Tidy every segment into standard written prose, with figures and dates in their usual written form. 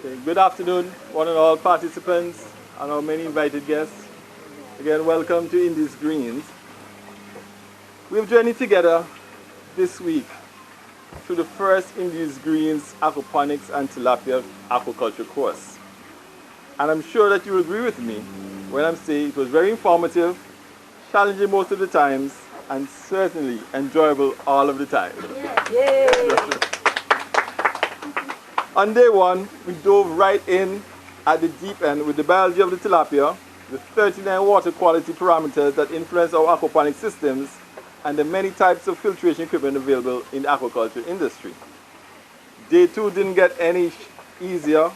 Okay, good afternoon, one and all participants and our many invited guests. Again, welcome to Indies Greens. We've journeyed together this week through the first Indies Greens Aquaponics and Tilapia aquaculture course. And I'm sure that you will agree with me when I'm saying it was very informative, challenging most of the times, and certainly enjoyable all of the time. Yay! On day one, we dove right in at the deep end with the biology of the tilapia, the 39 water quality parameters that influence our aquaponic systems, and the many types of filtration equipment available in the aquaculture industry. Day two didn't get any easier,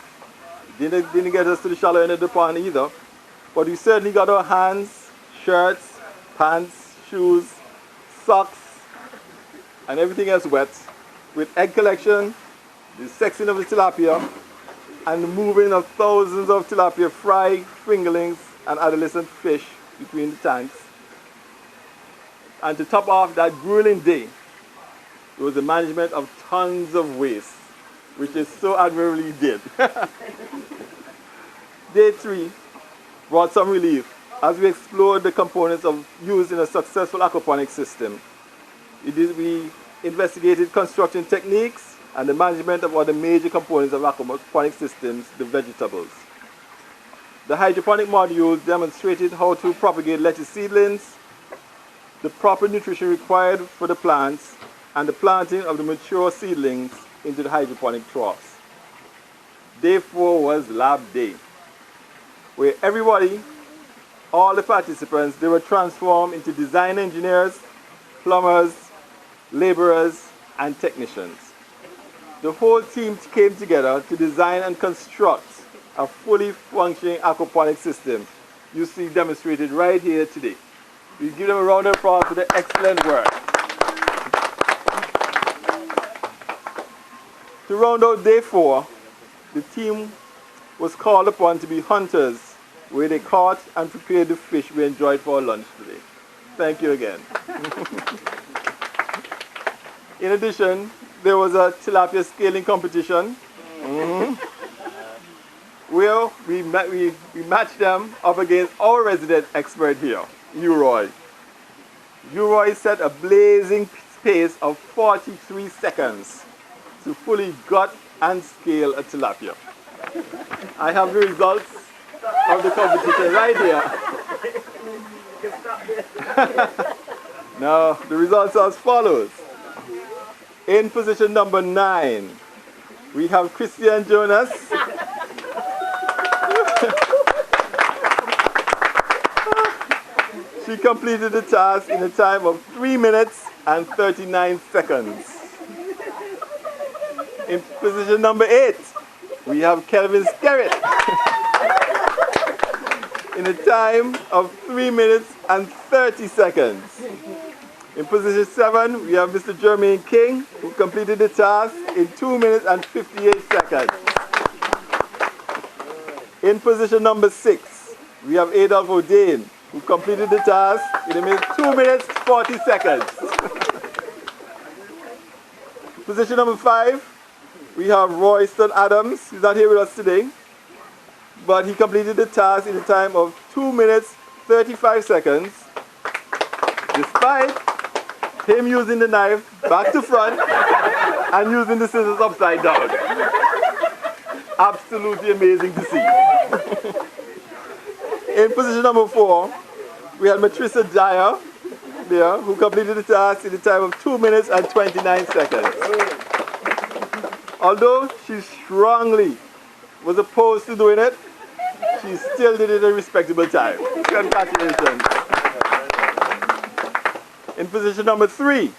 didn't get us to the shallow end of the pond either, but we certainly got our hands, shirts, pants, shoes, socks, and everything else wet with egg collection, the sexing of the tilapia, and the moving of thousands of tilapia fry, fingerlings, and adolescent fish between the tanks. And to top off that grueling day, it was the management of tons of waste, which is so admirably did. Day three brought some relief as we explored the components used in a successful aquaponic system. We investigated construction techniques and the management of other major components of aquaponic systems, the vegetables. The hydroponic modules demonstrated how to propagate lettuce seedlings, the proper nutrition required for the plants, and the planting of the mature seedlings into the hydroponic troughs. Day four was lab day, where everybody, all the participants, they were transformed into design engineers, plumbers, laborers, and technicians. The whole team came together to design and construct a fully functioning aquaponic system you see demonstrated right here today. We give them a round of applause for their excellent work. To round out day four, the team was called upon to be hunters, where they caught and prepared the fish we enjoyed for our lunch today. Thank you again. In addition, there was a tilapia scaling competition where we matched them up against our resident expert here, Uroy. Uroy set a blazing pace of 43 seconds to fully gut and scale a tilapia. I have the results of the competition right here. Now, the results are as follows. In position number 9, we have Christian Jonas. She completed the task in a time of 3 minutes and 39 seconds. In position number 8, we have Kelvin Skerritt. In a time of 3 minutes and 30 seconds. In position 7, we have Mr. Jermaine King, who completed the task in 2 minutes and 58 seconds. In position number 6, we have Adolph O'Dane, who completed the task in 2 minutes 40 seconds. Position number 5, we have Royston Adams. He's not here with us today, but he completed the task in a time of 2 minutes 35 seconds, despite him using the knife back to front and using the scissors upside down. Absolutely amazing to see. In position number 4, we had Matrissa Dyer there, who completed the task in the time of 2 minutes and 29 seconds. Although she strongly was opposed to doing it, she still did it in a respectable time. Congratulations. In position number 3,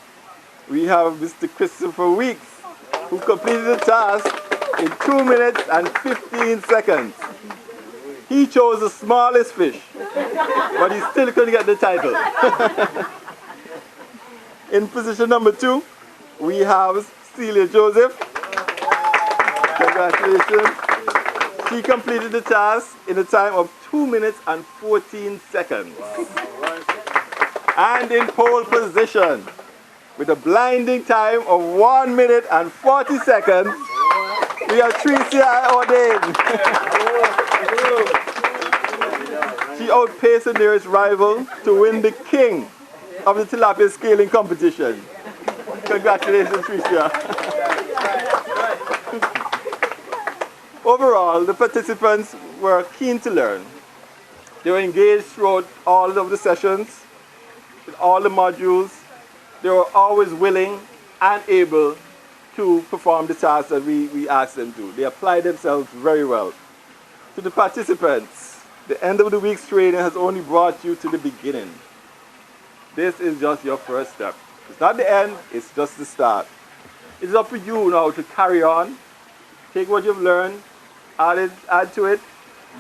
we have Mr. Christopher Weeks, who completed the task in 2 minutes and 15 seconds. He chose the smallest fish, but he still couldn't get the title. In position number 2, we have Celia Joseph. Congratulations. She completed the task in a time of 2 minutes and 14 seconds. And in pole position, with a blinding time of 1 minute and 40 seconds, We have Tricia Ordain. She outpaced the nearest rival to win the king of the tilapia scaling competition. Congratulations, Tricia. Overall, the participants were keen to learn. They were engaged throughout all of the sessions, with all the modules. They were always willing and able to perform the tasks that we asked them to. They applied themselves very well. To the participants, the end of the week's training has only brought you to the beginning. This is just your first step. It's not the end, it's just the start. It's up to you now to carry on, take what you've learned, add to it,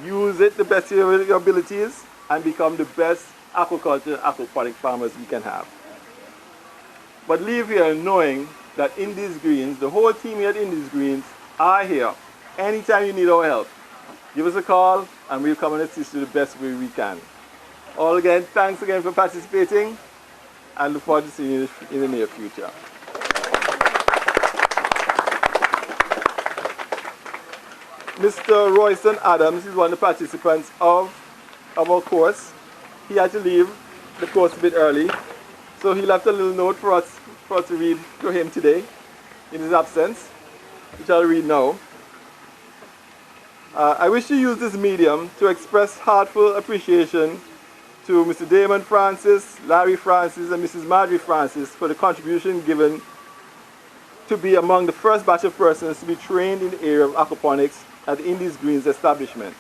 use it the best of your abilities, and become the best aquaculture, aquaponic farmers we can have. But leave here knowing that Indies Greens, the whole team here at Indies Greens, are here anytime you need our help. Give us a call and we'll come and assist you the best way we can. All again, thanks again for participating and look forward to seeing you in the near future. Mr. Royston Adams is one of the participants of our course. He had to leave the course a bit early, so he left a little note for us to read to him today in his absence, which I'll read now. I wish to use this medium to express heartfelt appreciation to Mr. Damon Francis, Larry Francis, and Mrs. Marjorie Francis for the contribution given to be among the first batch of persons to be trained in the area of aquaponics at the Indies Greens establishment.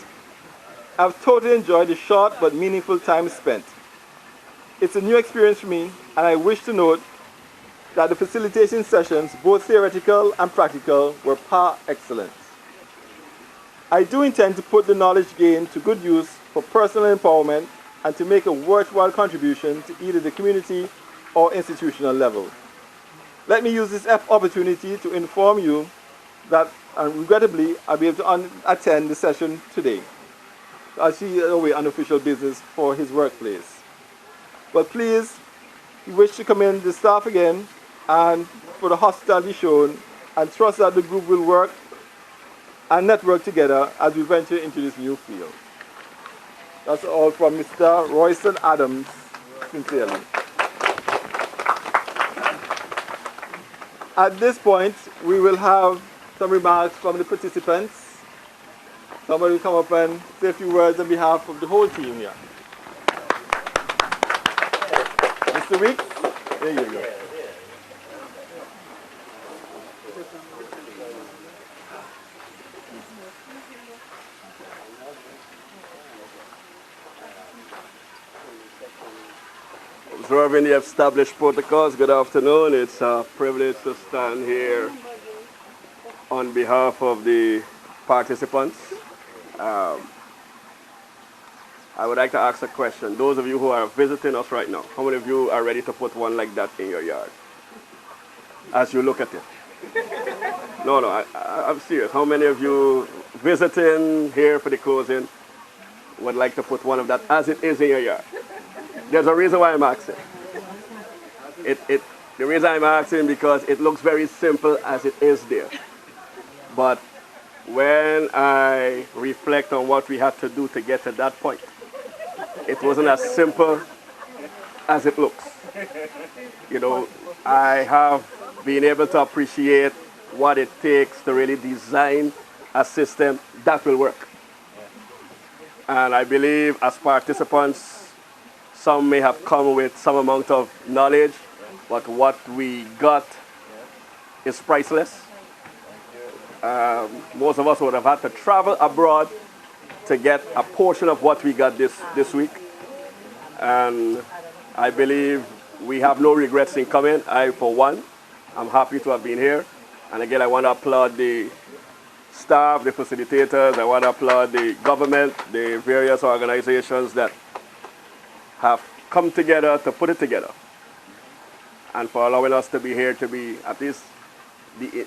I've totally enjoyed the short but meaningful time spent. It's a new experience for me, and I wish to note that the facilitation sessions, both theoretical and practical, were par excellence. I do intend to put the knowledge gained to good use for personal empowerment and to make a worthwhile contribution to either the community or institutional level. Let me use this opportunity to inform you that, regrettably, I'll be able to attend the session today, as he is away on official business for his workplace. But please, we wish to commend the staff again and for the hospitality shown, and trust that the group will work and network together as we venture into this new field. That's all from Mr. Royston Adams, sincerely. At this point, we will have some remarks from the participants. Somebody will come up and say a few words on behalf of the whole team here. Mr. Weeks, there you go. Observing the established protocols, good afternoon. It's a privilege to stand here on behalf of the participants. I would like to ask a question. Those of you who are visiting us right now, how many of you are ready to put one like that in your yard? As you look at it. No, I'm serious. How many of you visiting here for the closing would like to put one of that as it is in your yard? There's a reason why I'm asking. The reason I'm asking because it looks very simple as it is there. But when I reflect on what we had to do to get to that point, it wasn't as simple as it looks. You know, I have been able to appreciate what it takes to really design a system that will work. And I believe as participants, some may have come with some amount of knowledge, but what we got is priceless. Most of us would have had to travel abroad to get a portion of what we got this week. And I believe we have no regrets in coming. I, for one, I'm happy to have been here. And again, I want to applaud the staff, the facilitators. I want to applaud the government, the various organizations that have come together to put it together, and for allowing us to be here to be at least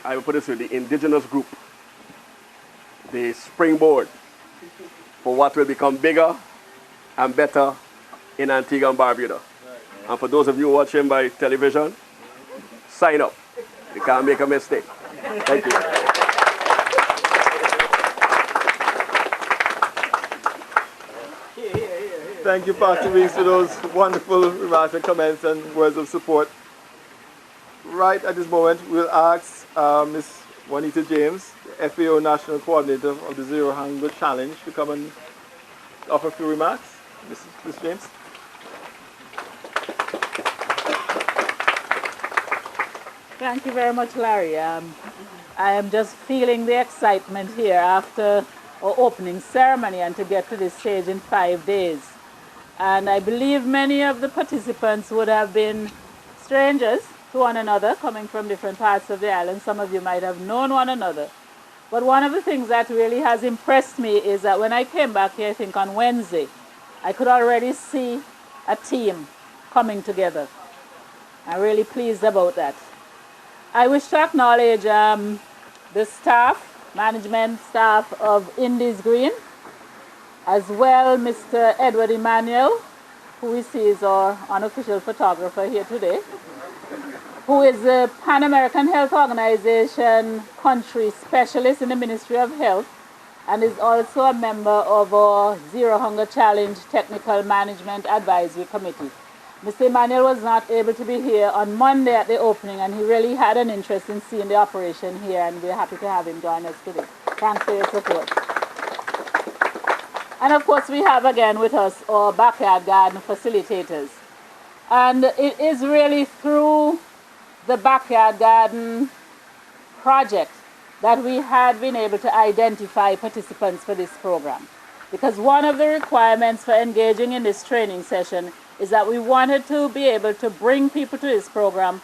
I will put it through the indigenous group, the springboard for what will become bigger and better in Antigua and Barbuda. And for those of you watching by television, sign up. You can't make a mistake. Thank you. Thank you, Pastor Weeks, for those wonderful remarks and comments and words of support. Right at this moment, we'll ask Ms. Juanita James, the FAO National Coordinator of the Zero Hunger Challenge, to come and offer a few remarks. Ms. James. Thank you very much, Larry. I am just feeling the excitement here after our opening ceremony and to get to this stage in 5 days. And I believe many of the participants would have been strangers to one another, coming from different parts of the island. Some of you might have known one another. But one of the things that really has impressed me is that when I came back here, I think on Wednesday, I could already see a team coming together. I'm really pleased about that. I wish to acknowledge the staff, management staff of Indies Green, as well Mr. Edward Emmanuel, who we see is our unofficial photographer here today, who is the Pan American Health Organization country specialist in the Ministry of Health and is also a member of our Zero Hunger Challenge Technical Management Advisory Committee. Mr. Emmanuel was not able to be here on Monday at the opening, and he really had an interest in seeing the operation here, and we're happy to have him join us today. Thanks for your support. And of course, we have again with us our backyard garden facilitators. And it is really through the backyard garden project that we had been able to identify participants for this program. Because one of the requirements for engaging in this training session is that we wanted to be able to bring people to this program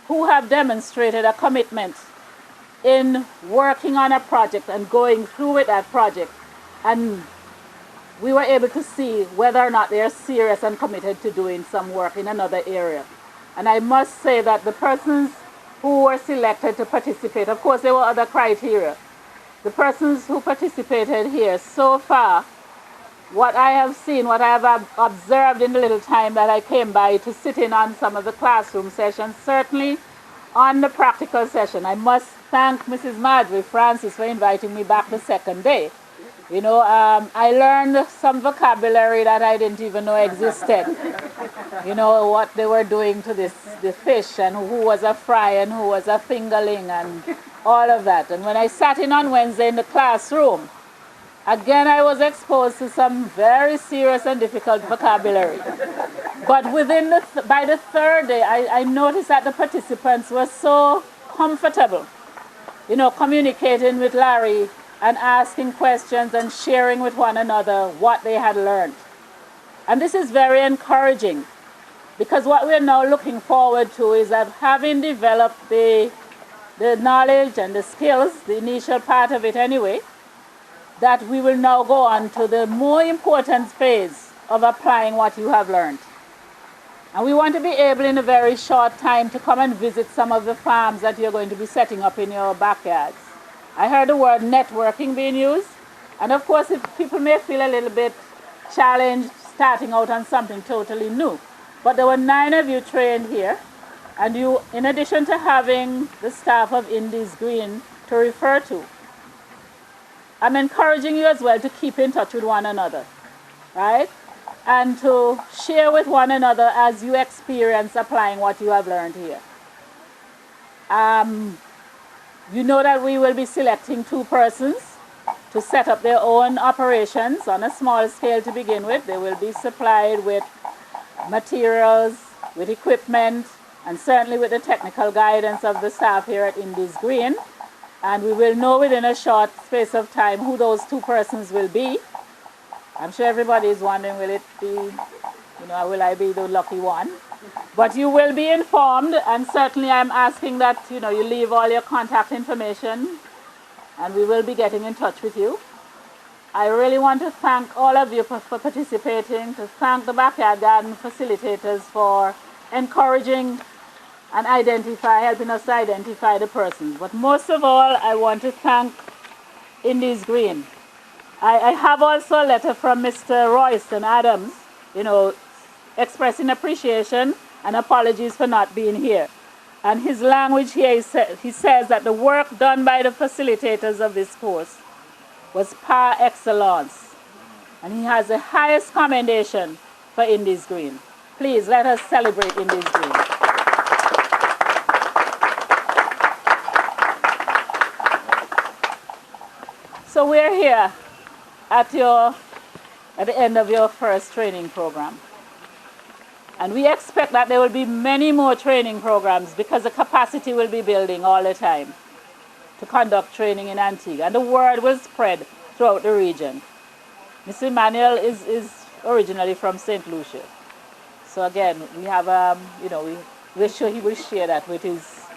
who have demonstrated a commitment in working on a project and going through with that project. And we were able to see whether or not they are serious and committed to doing some work in another area. And I must say that the persons who were selected to participate, of course there were other criteria. The persons who participated here so far, what I have seen, what I have observed in the little time that I came by to sit in on some of the classroom sessions, certainly on the practical session, I must thank Mrs. Marjorie Francis for inviting me back the second day. You know, I learned some vocabulary that I didn't even know existed. You know, what they were doing to the fish, and who was a fry and who was a fingerling and all of that. And when I sat in on Wednesday in the classroom, again I was exposed to some very serious and difficult vocabulary. But by the third day, I noticed that the participants were so comfortable, you know, communicating with Larry and asking questions and sharing with one another what they had learned. And this is very encouraging, because what we're now looking forward to is that having developed the knowledge and the skills, the initial part of it anyway, that we will now go on to the more important phase of applying what you have learned. And we want to be able in a very short time to come and visit some of the farms that you're going to be setting up in your backyards. I heard the word networking being used, and of course if people may feel a little bit challenged starting out on something totally new. But there were 9 of you trained here, and you, in addition to having the staff of Indies Green to refer to, I'm encouraging you as well to keep in touch with one another, right? And to share with one another as you experience applying what you have learned here. You know that we will be selecting 2 persons to set up their own operations on a small scale to begin with. They will be supplied with materials, with equipment, and certainly with the technical guidance of the staff here at Indies Green. And we will know within a short space of time who those 2 persons will be. I'm sure everybody is wondering, will it be, you know, will I be the lucky one? But you will be informed, and certainly I'm asking that, you know, you leave all your contact information, and we will be getting in touch with you. I really want to thank all of you for participating, to thank the Backyard Garden facilitators for encouraging and helping us to identify the persons. But most of all, I want to thank Indies Green. I have also a letter from Mr. Royston Adams, you know, expressing appreciation and apologies for not being here. And his language here, he says that the work done by the facilitators of this course was par excellence. And he has the highest commendation for Indies Green. Please let us celebrate Indies Green. So we're here at the end of your first training program. And we expect that there will be many more training programs because the capacity will be building all the time to conduct training in Antigua. And the word will spread throughout the region. Mr. Emmanuel is originally from St. Lucia. So again, we have, we're sure he will share that with his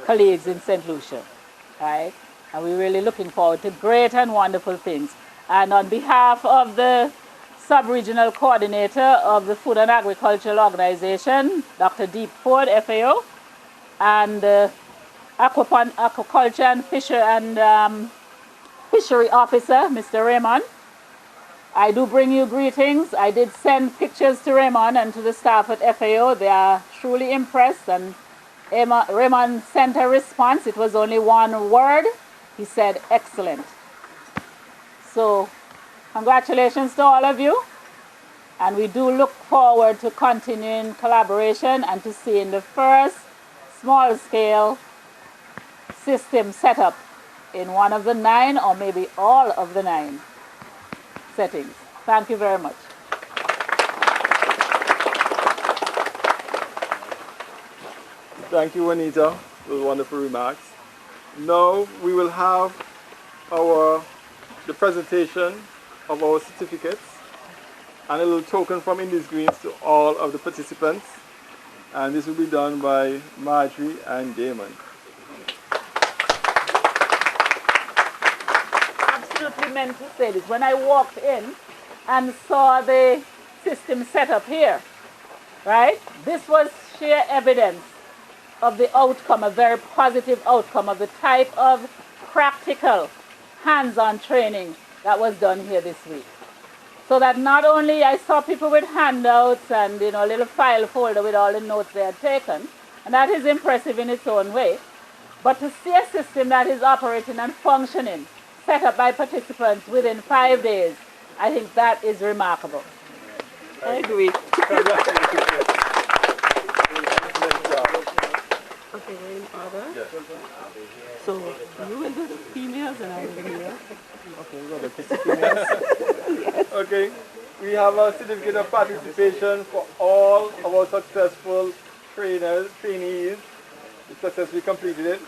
colleagues in St. Lucia, right? And we're really looking forward to great and wonderful things. And on behalf of the Sub-Regional Coordinator of the Food and Agricultural Organization, Dr. Deep Ford, FAO, and Aquaculture and Fishery Officer, Mr. Raymond, I do bring you greetings. I did send pictures to Raymond and to the staff at FAO. They are truly impressed, and Raymond sent a response. It was only one word. He said, excellent. So, congratulations to all of you. And we do look forward to continuing collaboration and to seeing the first small-scale system set up in one of the 9 or maybe all of the 9 settings. Thank you very much. Thank you, Juanita. Those wonderful remarks. Now we will have the presentation of our certificates and a little token from Indies Greens to all of the participants. And this will be done by Marjorie and Damon. Absolutely meant to say this. When I walked in and saw the system set up here, right, this was sheer evidence of the outcome, a very positive outcome of the type of practical hands-on training that was done here this week. So that not only I saw people with handouts and a little file folder with all the notes they had taken, and that is impressive in its own way, but to see a system that is operating and functioning, set up by participants within 5 days, I think that is remarkable. I agree. Okay, we're in order. Yes. So you will do the females and I will do the males. Okay, we'll go to females. Okay, we have a certificate of participation for all of our successful trainees who successfully completed it.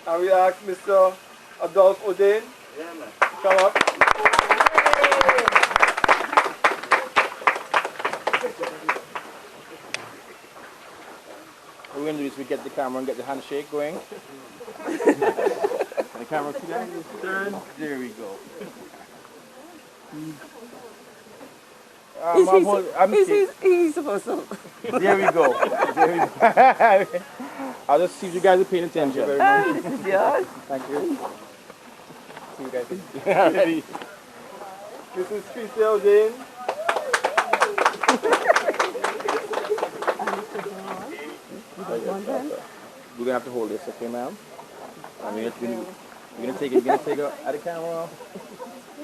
And we ask Mr. Adolphe Odain to come up. What we're going to do is we get the camera and get the handshake going. The camera turn. There we go. He's supposed to. There we go. There we go. I'll just see if you guys are paying attention. This is yours. Thank you. See you guys. Ready. This is Tracy Odain. We're gonna have to hold this, okay, ma'am? You're gonna take it at the camera.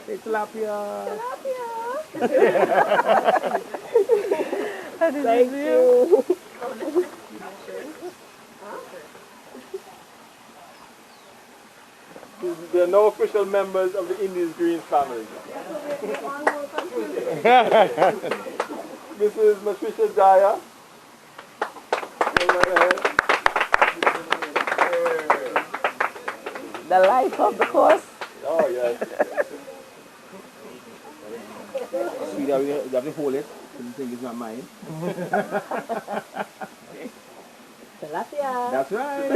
Hey, Tilapia. Thank you. They are now official members of the Indies Greens family. Mrs. Matricia Dyer. The life of the course. Oh, yes. Sweetheart, you have to hold it. So you think it's not mine. Tilapia. That's right.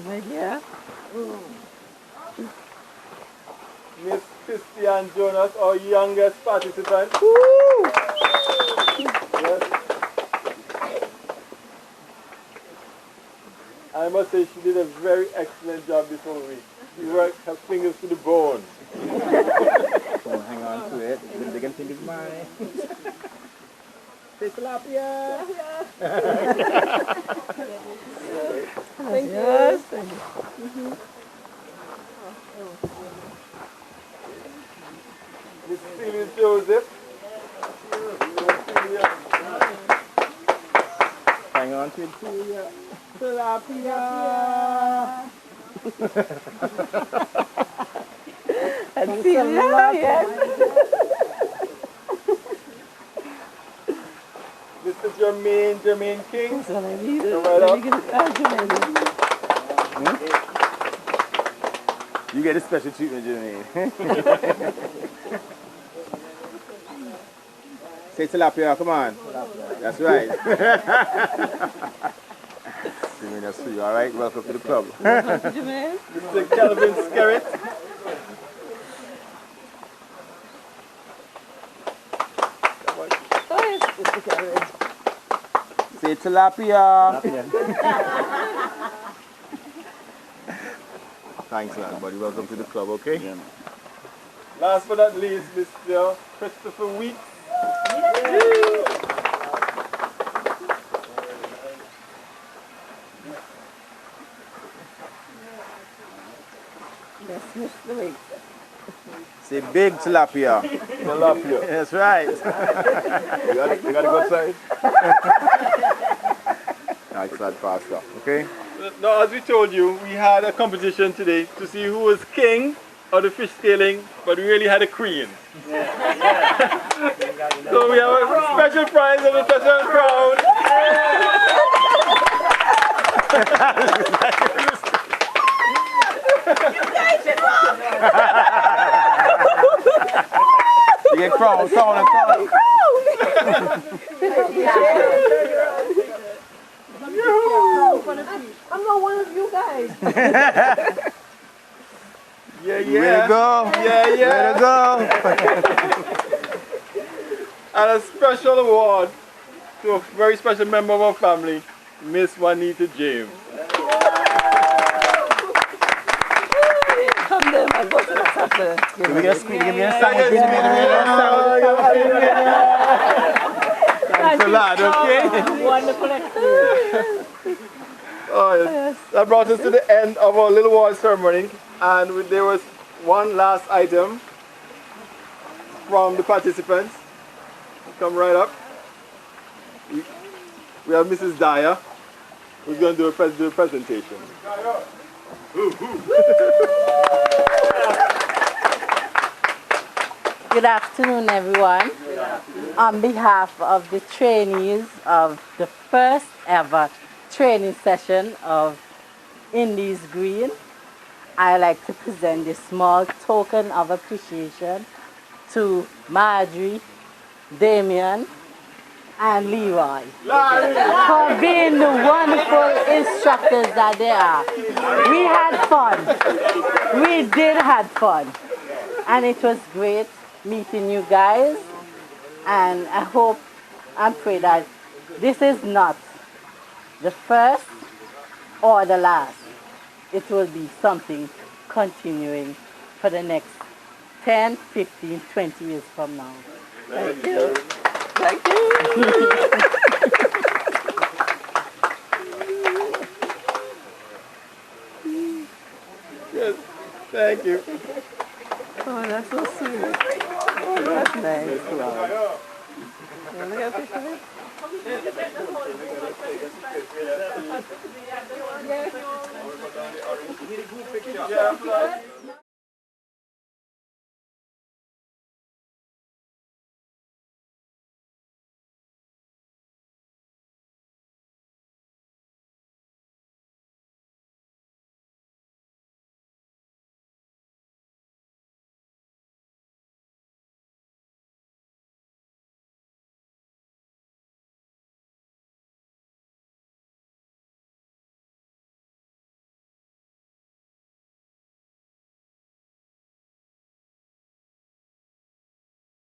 Right here. Miss Christiane Jonas, our youngest participant. Yes. I must say she did a very excellent job this whole week. She worked her fingers to the bone. So hang on to it. They can think it's mine. Say Tilapia. Thank you. Thank you. Miss Phyllis Joseph. Hang on to it too, yeah. Tilapia! Yes. Mr. Jermaine King. That's what I need. Right Let up. me get it out, Jermaine. You get a special treatment, Jermaine. Say tilapia, come on. That's right. Jermaine, that's for you, all right? Welcome to the club. Jermaine. Mr. Kelvin Skerritt. Say tilapia. Thanks, man, buddy. Welcome to the club, okay? Yeah. Last but not least, Mr. Christopher Weeks. Yes, Mr. Weeks. Say big tilapia. Tilapia. That's right. You gotta go outside. Thanks, lad, faster, okay? Now, as we told you, we had a competition today to see who was king of the fish scaling, but we really had a queen. So we have a special prize of the special crown. You get crown. I'm not one of you guys. Yeah. Way to go. Yeah. Way to go. And a special award to a very special member of our family, Miss Juanita James. Come there, my boss. Give me a sandwich. Give me a sandwich. Thanks a lot, okay? Wonderful experience. Oh, yes. That brought us to the end of our little award ceremony, and there was one last item from the participants. Come right up. We have Mrs. Dyer, who's going to do a presentation. Good afternoon, everyone. On behalf of the trainees of the first ever training session of Indies Green, I like to present this small token of appreciation to Marjorie, Damien, and Leroy for being the wonderful instructors that they are. We had fun. We did have fun. And it was great meeting you guys. And I hope and pray that this is not the first or the last. It will be something continuing for the next 10, 15, 20 years from now. Thank you. Thank you. Yes, thank you. Oh, that's so sweet. Oh, that's nice. Wow. You want to get a picture of it? Yeah.